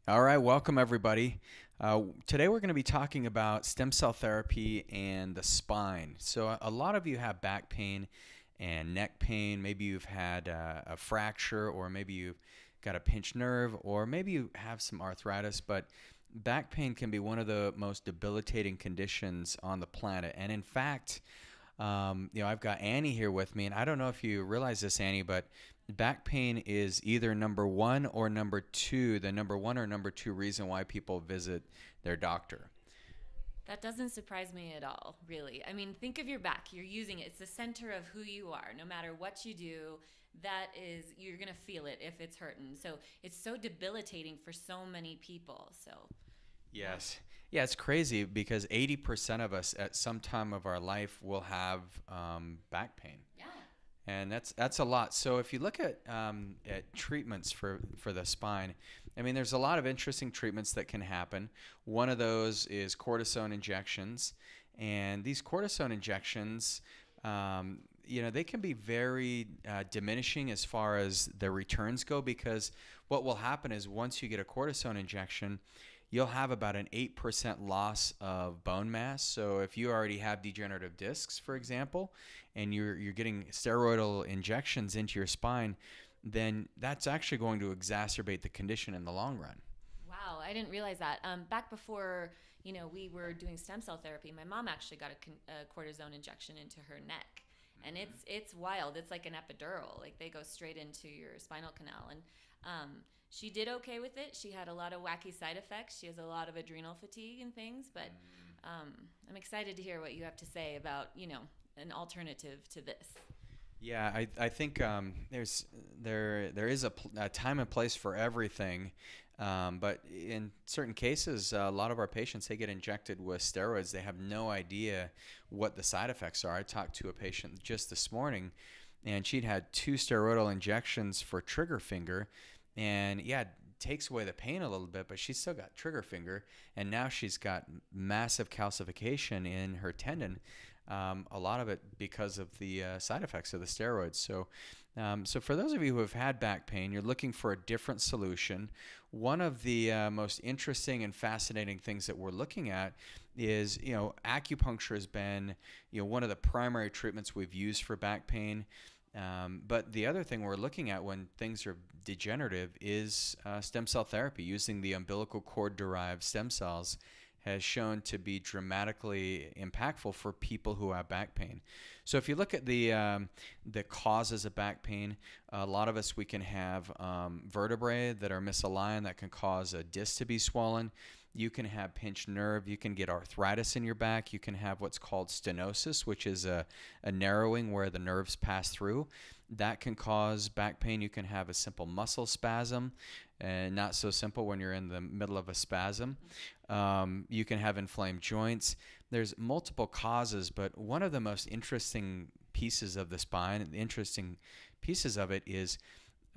All right, welcome everybody. Today we're going to be talking about stem cell therapy and the spine. So, a lot of you have back pain and neck pain. Maybe you've had a fracture, or maybe you've got a pinched nerve, or maybe you have some arthritis. But back pain can be one of the most debilitating conditions on the planet. And in fact, I've got Annie here with me, and I don't know if you realize this, Annie, but back pain is either number one or number two, the number one or number two reason why people visit their doctor. That doesn't surprise me at all, really. I mean, think of your back. You're using it. It's the center of who you are. No matter what you do, you're going to feel it if it's hurting. So it's so debilitating for so many people. So, yeah. Yes. Yeah, it's crazy because 80% of us at some time of our life will have back pain. Yeah. And that's a lot. So if you look at treatments for the spine, I mean, there's a lot of interesting treatments that can happen. One of those is cortisone injections, and these cortisone injections, they can be very diminishing as far as the returns go, because what will happen is once you get a cortisone injection, you'll have about an 8% loss of bone mass. So if you already have degenerative discs, for example, and you're getting steroidal injections into your spine, then that's actually going to exacerbate the condition in the long run. Wow, I didn't realize that. Back before, we were doing stem cell therapy, my mom actually got a cortisone injection into her neck. And it's wild. It's like an epidural. Like they go straight into your spinal canal. And she did okay with it. She had a lot of wacky side effects. She has a lot of adrenal fatigue and things. But um, I'm excited to hear what you have to say about, an alternative to this. Yeah, I think there is a time and place for everything, but in certain cases, a lot of our patients, they get injected with steroids. They have no idea what the side effects are. I talked to a patient just this morning, and she'd had two steroidal injections for trigger finger, and yeah, it takes away the pain a little bit, but she's still got trigger finger, and now she's got massive calcification in her tendon. A lot of it because of the side effects of the steroids. So for those of you who have had back pain, you're looking for a different solution. One of the most interesting and fascinating things that we're looking at is, acupuncture has been, one of the primary treatments we've used for back pain. But the other thing we're looking at when things are degenerative is stem cell therapy. Using the umbilical cord derived stem cells has shown to be dramatically impactful for people who have back pain. So if you look at the causes of back pain, a lot of us, we can have vertebrae that are misaligned that can cause a disc to be swollen. You can have pinched nerve. You can get arthritis in your back. You can have what's called stenosis, which is a narrowing where the nerves pass through. That can cause back pain. You can have a simple muscle spasm, and not so simple when you're in the middle of a spasm. You can have inflamed joints. There's multiple causes, but one of the most interesting pieces of the spine, the interesting pieces of it is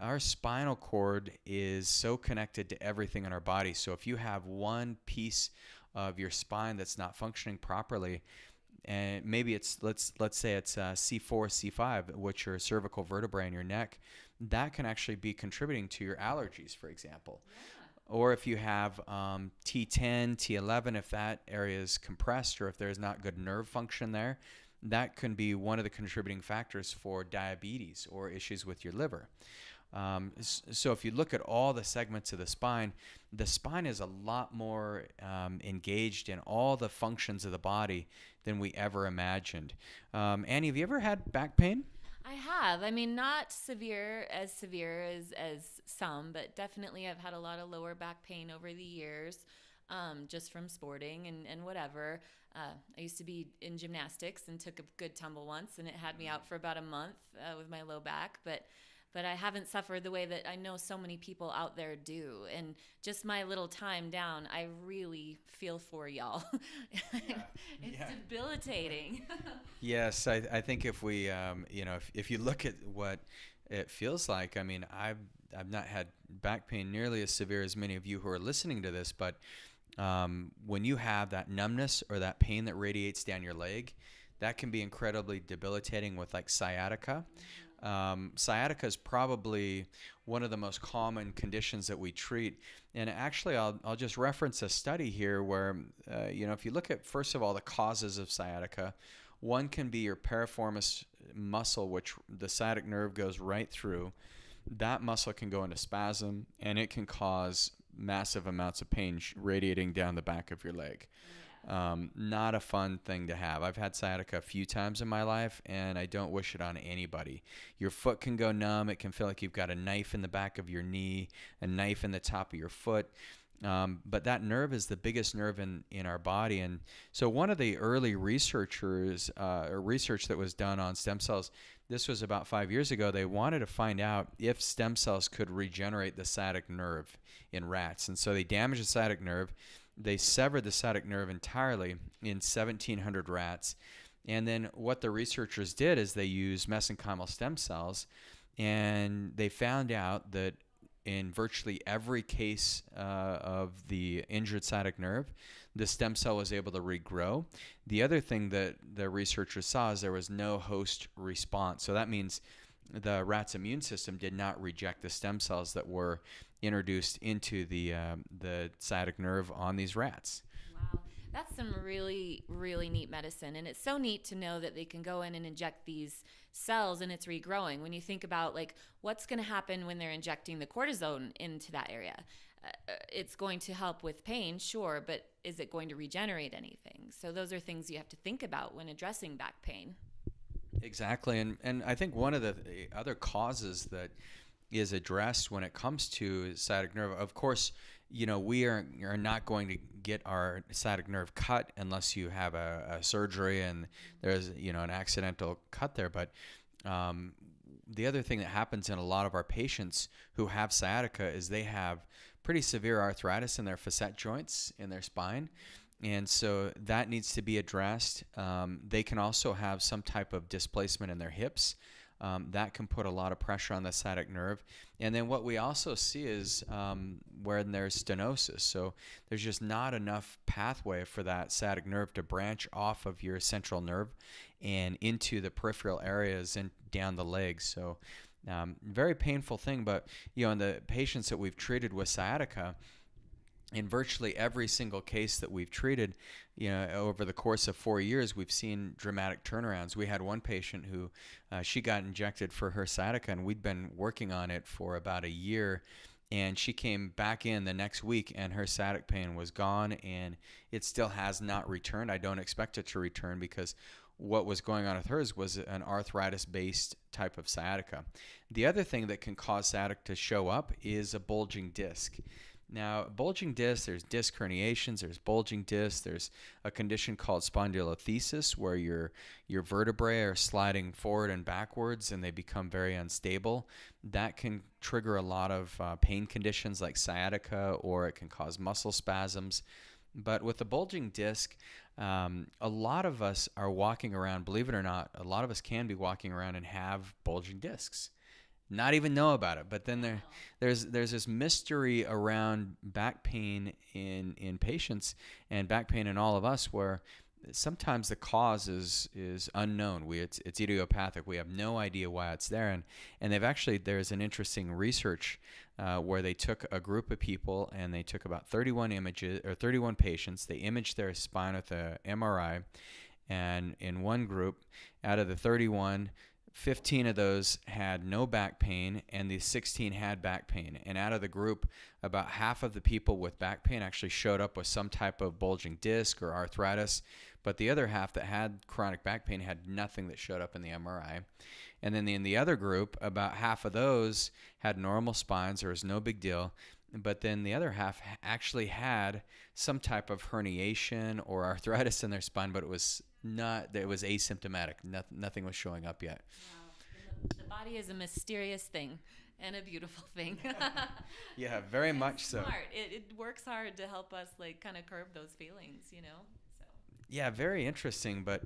our spinal cord is so connected to everything in our body. So if you have one piece of your spine that's not functioning properly, and maybe it's let's say it's C4, C5, which are cervical vertebrae in your neck, that can actually be contributing to your allergies, for example. Or if you have T10, T11, if that area is compressed or if there's not good nerve function there, that can be one of the contributing factors for diabetes or issues with your liver. So if you look at all the segments of the spine is a lot more engaged in all the functions of the body than we ever imagined. Annie, have you ever had back pain? I have. I mean, not severe as some, but definitely I've had a lot of lower back pain over the years, just from sporting and whatever. I used to be in gymnastics and took a good tumble once, and it had me out for about a month with my low back. But I haven't suffered the way that I know so many people out there do. And just my little time down, I really feel for y'all. Yeah. It's Yeah. debilitating. Yes, I think if we, if you look at what it feels like, I mean, I've not had back pain nearly as severe as many of you who are listening to this, but when you have that numbness or that pain that radiates down your leg, that can be incredibly debilitating with like sciatica. Sciatica is probably one of the most common conditions that we treat. And actually, I'll just reference a study here where, if you look at, first of all, the causes of sciatica, one can be your piriformis muscle, which the sciatic nerve goes right through. That muscle can go into spasm, and it can cause massive amounts of pain radiating down the back of your leg. Not a fun thing to have. I've had sciatica a few times in my life, and I don't wish it on anybody. Your foot can go numb. It can feel like you've got a knife in the back of your knee, a knife in the top of your foot. But that nerve is the biggest nerve in our body. And so one of the early researchers, or research that was done on stem cells, this was about 5 years ago, they wanted to find out if stem cells could regenerate the sciatic nerve in rats. And so they damaged the sciatic nerve. They severed the sciatic nerve entirely in 1,700 rats. And then what the researchers did is they used mesenchymal stem cells, and they found out that in virtually every case of the injured sciatic nerve, the stem cell was able to regrow. The other thing that the researchers saw is there was no host response. So that means the rat's immune system did not reject the stem cells that were introduced into the sciatic nerve on these rats. Wow. That's some really, really neat medicine. And it's so neat to know that they can go in and inject these cells and it's regrowing. When you think about like what's going to happen when they're injecting the cortisone into that area, it's going to help with pain, sure, but is it going to regenerate anything? So those are things you have to think about when addressing back pain. Exactly. And I think one of the other causes that is addressed when it comes to sciatic nerve, of course, we are not going to get our sciatic nerve cut unless you have a surgery and there's, an accidental cut there. But the other thing that happens in a lot of our patients who have sciatica is they have pretty severe arthritis in their facet joints in their spine. And so that needs to be addressed. They can also have some type of displacement in their hips. That can put a lot of pressure on the sciatic nerve. And then what we also see is where there's stenosis. So there's just not enough pathway for that sciatic nerve to branch off of your central nerve and into the peripheral areas and down the legs. So very painful thing. But, in the patients that we've treated with sciatica, in virtually every single case that we've treated, over the course of 4 years, we've seen dramatic turnarounds. We had one patient who she got injected for her sciatica, and we'd been working on it for about a year. And she came back in the next week, and her sciatic pain was gone, and it still has not returned. I don't expect it to return because what was going on with hers was an arthritis-based type of sciatica. The other thing that can cause sciatica to show up is a bulging disc. Now, bulging discs, there's disc herniations, there's bulging discs, there's a condition called spondylolisthesis where your vertebrae are sliding forward and backwards and they become very unstable. That can trigger a lot of pain conditions like sciatica, or it can cause muscle spasms. But with the bulging disc, a lot of us are walking around, believe it or not, a lot of us can be walking around and have bulging discs. Not even know about it. But then there's this mystery around back pain in patients and back pain in all of us where sometimes the cause is unknown. It's idiopathic. We have no idea why it's there. And there's an interesting research where they took a group of people and they took about 31 patients. They imaged their spine with a MRI. And in one group, out of the 31, 15 of those had no back pain, and the 16 had back pain. And out of the group, about half of the people with back pain actually showed up with some type of bulging disc or arthritis, but the other half that had chronic back pain had nothing that showed up in the MRI. And then in the other group, about half of those had normal spines. There was no big deal. But then the other half actually had some type of herniation or arthritis in their spine, but it was asymptomatic. Nothing was showing up yet. Wow. The body is a mysterious thing and a beautiful thing. Yeah, very much so. Smart. It works hard to help us kind of curb those feelings, So. Yeah, very interesting. But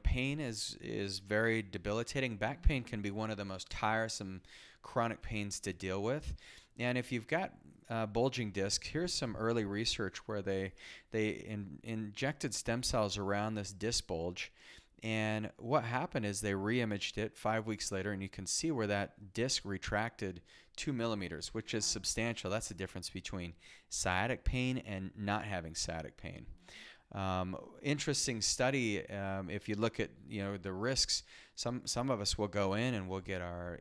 pain is very debilitating. Back pain can be one of the most tiresome chronic pains to deal with. And if you've got bulging disc, here's some early research where they injected stem cells around this disc bulge, And what happened is they re-imaged it 5 weeks later, and you can see where that disc retracted 2 millimeters, which is substantial. That's the difference between sciatic pain and not having sciatic pain. Interesting study. If you look at the risks, some of us will go in and we'll get a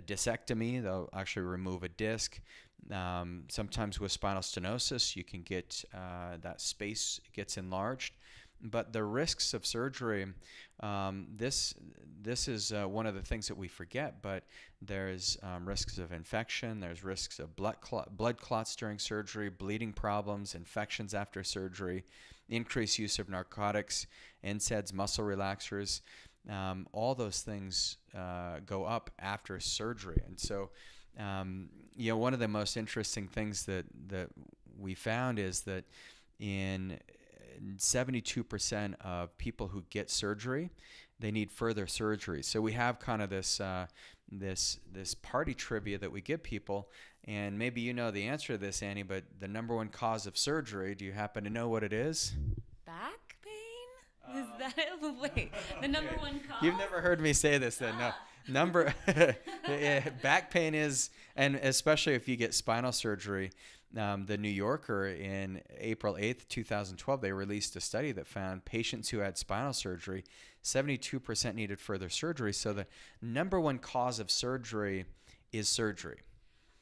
discectomy. They'll actually remove a disc. Sometimes with spinal stenosis, you can get that space gets enlarged. But the risks of surgery, this is one of the things that we forget. But there's risks of infection. There's risks of blood clots during surgery, bleeding problems, infections after surgery, increased use of narcotics, NSAIDs, muscle relaxers. All those things go up after surgery. And so, one of the most interesting things that we found is that in 72% of people who get surgery, they need further surgery. So we have kind of this party trivia that we give people, and maybe you know the answer to this, Annie, but the number one cause of surgery, do you happen to know what it is? Back pain? Is that wait, the number one cause? You've never heard me say this then. No. Number back pain is, and especially if you get spinal surgery. The New Yorker in April 8th, 2012, they released a study that found patients who had spinal surgery, 72% needed further surgery. So the number one cause of surgery is surgery.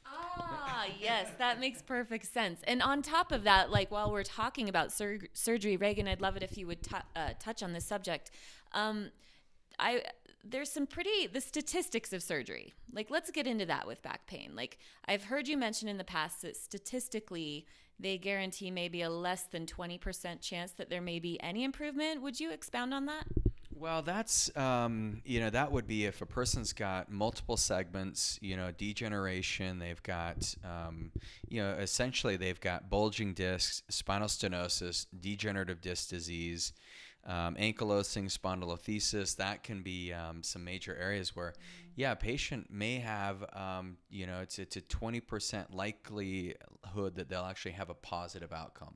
Ah, yes, that makes perfect sense. And on top of that, like while we're talking about surgery, Reagan, I'd love it if you would touch on this subject. I there's the statistics of surgery. Like, let's get into that with back pain. Like, I've heard you mention in the past that statistically they guarantee maybe a less than 20% chance that there may be any improvement. Would you expound on that? Well, that's, that would be if a person's got multiple segments, degeneration, they've got, essentially they've got bulging discs, spinal stenosis, degenerative disc disease, ankylosing spondylolisthesis. That can be some major areas where, a patient may have, it's a 20% likelihood that they'll actually have a positive outcome.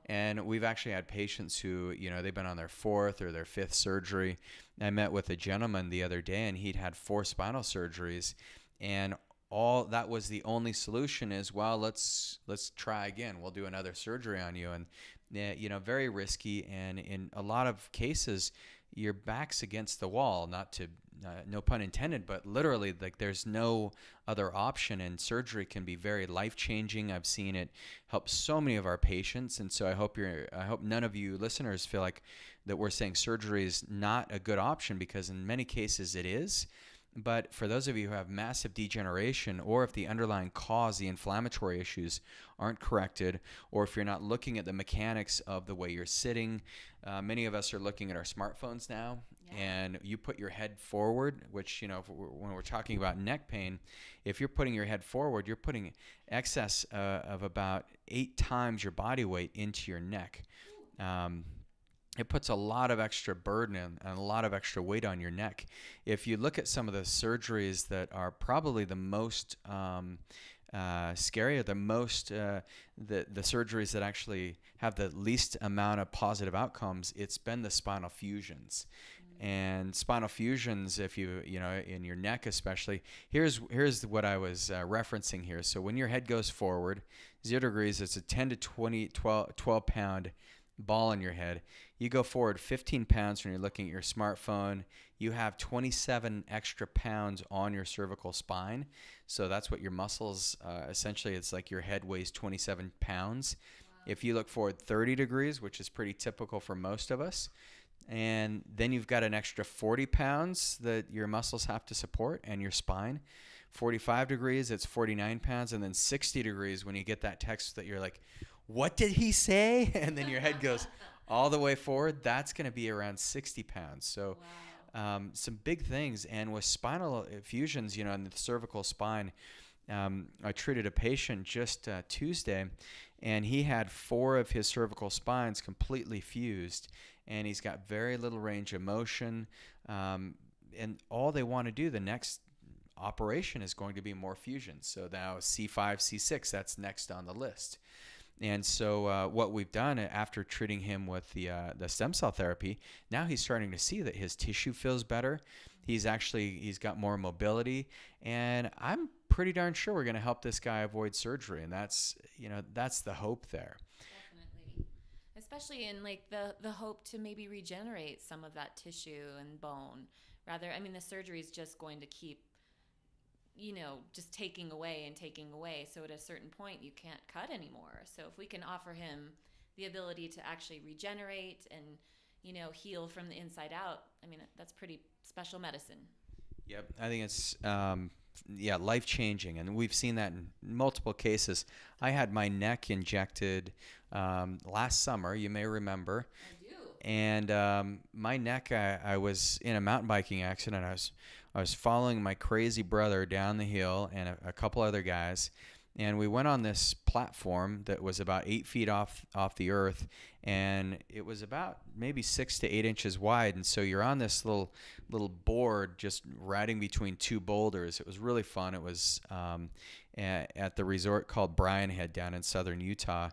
And we've actually had patients who, they've been on their fourth or their fifth surgery. I met with a gentleman the other day, and he'd had 4 spinal surgeries, and all that was the only solution is, well, let's try again. We'll do another surgery on you. And very risky, and in a lot of cases your back's against the wall, not to no pun intended, but literally, like, there's no other option, and surgery can be very life-changing. I've seen it help so many of our patients, and so I hope none of you listeners feel like that we're saying surgery is not a good option, because in many cases it is. But for those of you who have massive degeneration, or if the underlying cause, the inflammatory issues, aren't corrected, or if you're not looking at the mechanics of the way you're sitting, many of us are looking at our smartphones now, and you put your head forward, which, when we're talking about neck pain, if you're putting your head forward, you're putting excess of about 8 times your body weight into your neck. It puts a lot of extra burden and a lot of extra weight on your neck. If you look at some of the surgeries that are probably the most scary, or the surgeries that actually have the least amount of positive outcomes, it's been the spinal fusions. And spinal fusions, if in your neck especially, here's what I was referencing here. So when your head goes forward, 0 degrees, it's a 10 to 12 pound ball in your head. You go forward 15 pounds when you're looking at your smartphone. You have 27 extra pounds on your cervical spine. So that's what your muscles, essentially, it's like your head weighs 27 pounds. Wow. If you look forward 30 degrees, which is pretty typical for most of us, and then you've got an extra 40 pounds that your muscles have to support, and your spine. 45 degrees, it's 49 pounds. And then 60 degrees, when you get that text that you're like, what did he say? And then your head goes all the way forward. That's going to be around 60 pounds. So some big things. And with spinal fusions, in the cervical spine, I treated a patient just Tuesday, and he had 4 of his cervical spines completely fused, and he's got very little range of motion. And all they want to do, the next operation is going to be more fusions. So now C5, C6, that's next on the list. And so what we've done after treating him with the stem cell therapy, now he's starting to see that his tissue feels better. He's got more mobility, and I'm pretty darn sure we're going to help this guy avoid surgery, and that's the hope there. Definitely. Especially in like the hope to maybe regenerate some of that tissue and bone. Rather, I mean, the surgery is just going to keep, just taking away and taking away. So at a certain point, you can't cut anymore. So if we can offer him the ability to actually regenerate and, heal from the inside out, I mean, that's pretty special medicine. Yep, I think it's yeah, life changing, and we've seen that in multiple cases. I had my neck injected last summer. You may remember, I do. and my neck. I was in a mountain biking accident. I was following my crazy brother down the hill and a couple other guys, and we went on this platform that was about 8 feet off the earth, and it was about maybe 6 to 8 inches wide. And so you're on this little board just riding between two boulders. It was really fun. It was at the resort called Bryan Head down in southern Utah,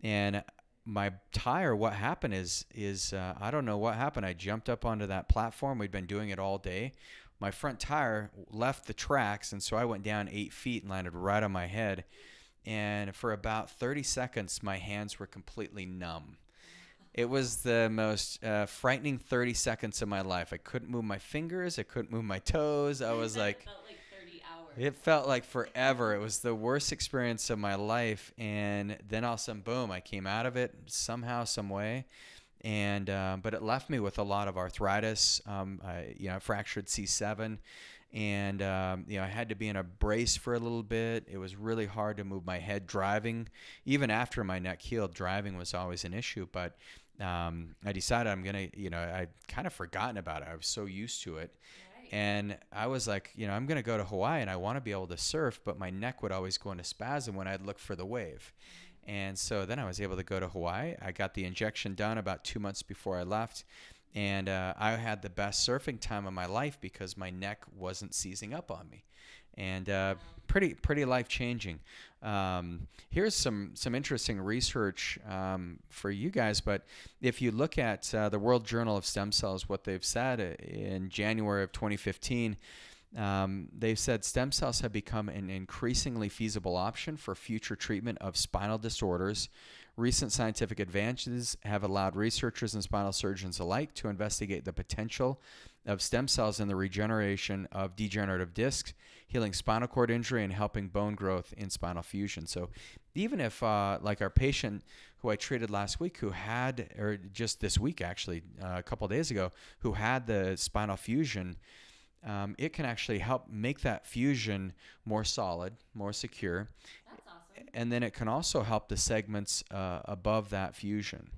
and my tire, what happened is I don't know what happened. I jumped up onto that platform. We'd been doing it all day. My front tire left the tracks, and so I went down 8 feet and landed right on my head. And for about 30 seconds, my hands were completely numb. It was the most frightening 30 seconds of my life. I couldn't move my fingers. I couldn't move my toes. I was It like, felt like 30 hours. it felt like forever. It was the worst experience of my life. And then all of a sudden, boom, I came out of it somehow, some way. And but it left me with a lot of arthritis. I fractured C7, and I had to be in a brace for a little bit. It was really hard to move my head driving. Even after my neck healed, driving was always an issue. But I decided I'd kind of forgotten about it. I was so used to it. Right. And I was like, I'm going to go to Hawaii and I want to be able to surf, but my neck would always go into spasm when I'd look for the wave. And so then I was able to go to Hawaii. I got the injection done about 2 months before I left. And I had the best surfing time of my life because my neck wasn't seizing up on me. And pretty life changing. Here's some interesting research for you guys. But if you look at the World Journal of Stem Cells, what they've said in January of 2015, they've said stem cells have become an increasingly feasible option for future treatment of spinal disorders. Recent scientific advances have allowed researchers and spinal surgeons alike to investigate the potential of stem cells in the regeneration of degenerative discs, healing spinal cord injury, and helping bone growth in spinal fusion. So even if, like our patient who I treated last week, who had, or just this week actually, a couple of days ago, who had the spinal fusion, it can actually help make that fusion more solid, more secure. That's awesome. And then it can also help the segments above that fusion.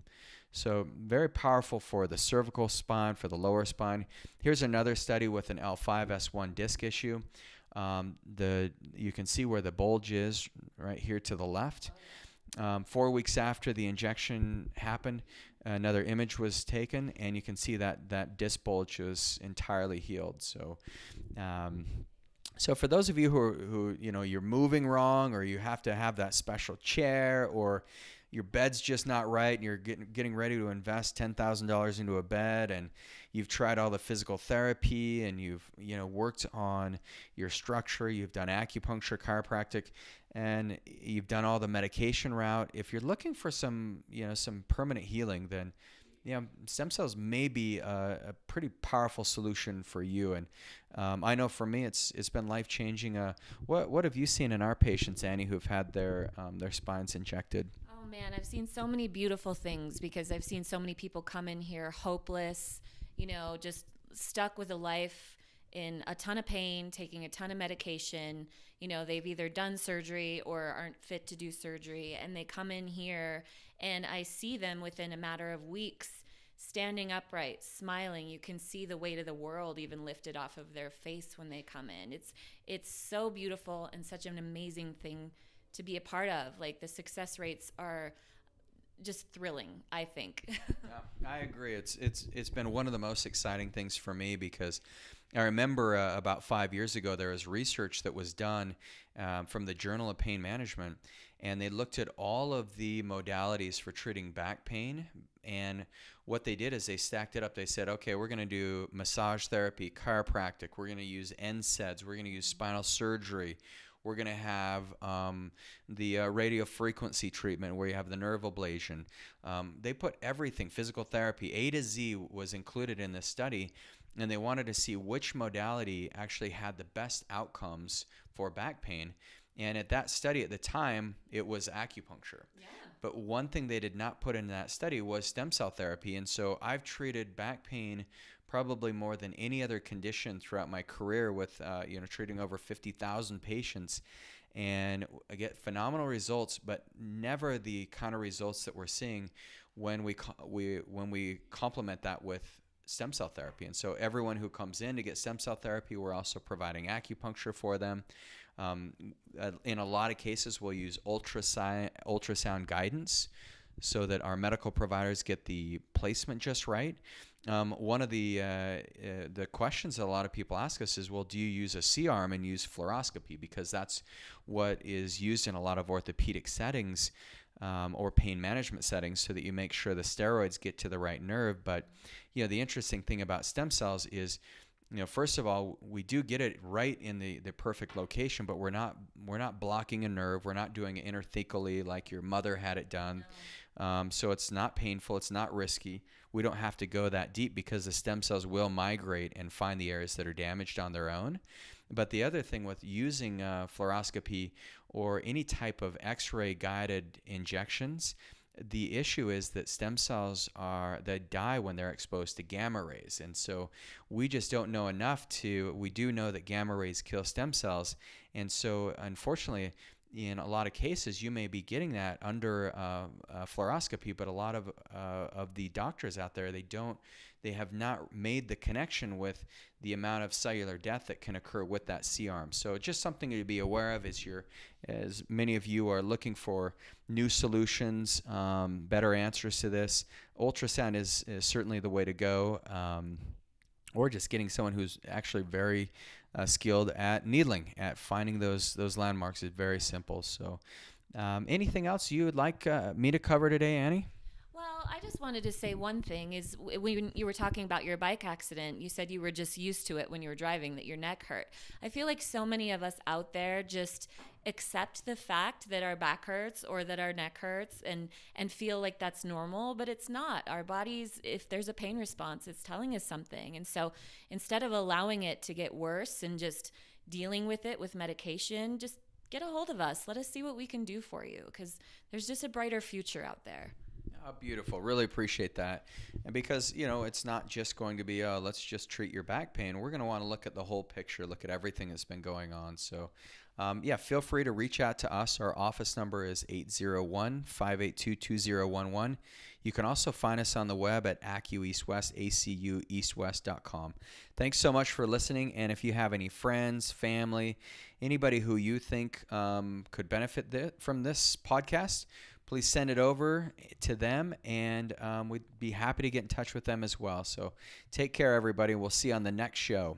So very powerful for the cervical spine, for the lower spine. Here's another study with an L5-S1 disc issue. You can see where the bulge is right here to the left. 4 weeks after the injection happened, another image was taken, and you can see that disc bulge is entirely healed. So for those of you who you're moving wrong, or you have to have that special chair, or your bed's just not right, and you're getting ready to invest $10,000 into a bed, and you've tried all the physical therapy, and you've worked on your structure, you've done acupuncture, chiropractic, and you've done all the medication route. If you're looking for some permanent healing, then stem cells may be a pretty powerful solution for you. And I know for me, it's been life changing. What have you seen in our patients, Annie, who've had their spines injected? Oh man, I've seen so many beautiful things because I've seen so many people come in here hopeless, just stuck with a life in a ton of pain, taking a ton of medication. They've either done surgery or aren't fit to do surgery, and they come in here and I see them within a matter of weeks standing upright, smiling. You can see the weight of the world even lifted off of their face when they come in. It's so beautiful and such an amazing thing to be a part of. Like, the success rates are just thrilling, I think. Yeah, I agree. It's been one of the most exciting things for me because I remember about 5 years ago, there was research that was done from the Journal of Pain Management, and they looked at all of the modalities for treating back pain. And what they did is they stacked it up. They said, okay, we're going to do massage therapy, chiropractic, we're going to use NSAIDs, we're going to use spinal surgery. We're going to have the radio frequency treatment where you have the nerve ablation. They put everything, physical therapy, A to Z was included in this study, and they wanted to see which modality actually had the best outcomes for back pain. And at that study at the time, it was acupuncture. Yeah. But one thing they did not put in that study was stem cell therapy. And so I've treated back pain probably more than any other condition throughout my career with, treating over 50,000 patients. And I get phenomenal results, but never the kind of results that we're seeing when we complement that with stem cell therapy. And so everyone who comes in to get stem cell therapy, we're also providing acupuncture for them. In a lot of cases, we'll use ultrasound guidance so that our medical providers get the placement just right. One of the questions that a lot of people ask us is, well, do you use a C-arm and use fluoroscopy? Because that's what is used in a lot of orthopedic settings or pain management settings, so that you make sure the steroids get to the right nerve. But the interesting thing about stem cells is, first of all, we do get it right in the perfect location, but we're not blocking a nerve. We're not doing it interthecally like your mother had it done. So it's not painful. It's not risky. We don't have to go that deep because the stem cells will migrate and find the areas that are damaged on their own. But the other thing with using fluoroscopy or any type of X-ray guided injections, the issue is that stem cells they die when they're exposed to gamma rays. And so we just don't know enough we do know that gamma rays kill stem cells. And so unfortunately, in a lot of cases, you may be getting that under fluoroscopy, but a lot of the doctors out there, they have not made the connection with the amount of cellular death that can occur with that C-arm. So just something to be aware of as many of you are looking for new solutions, better answers to this. Ultrasound is certainly the way to go, or just getting someone who's actually very skilled at needling, at finding those landmarks is very simple. So anything else you would like me to cover today, Annie? Well, I just wanted to say one thing is when you were talking about your bike accident, you said you were just used to it when you were driving, that your neck hurt. I feel like so many of us out there just accept the fact that our back hurts or that our neck hurts and feel like that's normal, but it's not. Our bodies, if there's a pain response, it's telling us something. And so instead of allowing it to get worse and just dealing with it with medication, just get a hold of us. Let us see what we can do for you, because there's just a brighter future out there. Oh, beautiful. Really appreciate that. And because, it's not just going to be, let's just treat your back pain. We're going to want to look at the whole picture, look at everything that's been going on. So, feel free to reach out to us. Our office number is 801-582-2011. You can also find us on the web at AcuEastWest, acueastwest.com. Thanks so much for listening. And if you have any friends, family, anybody who you think could benefit from this podcast, please send it over to them, and we'd be happy to get in touch with them as well. So take care, everybody. We'll see you on the next show.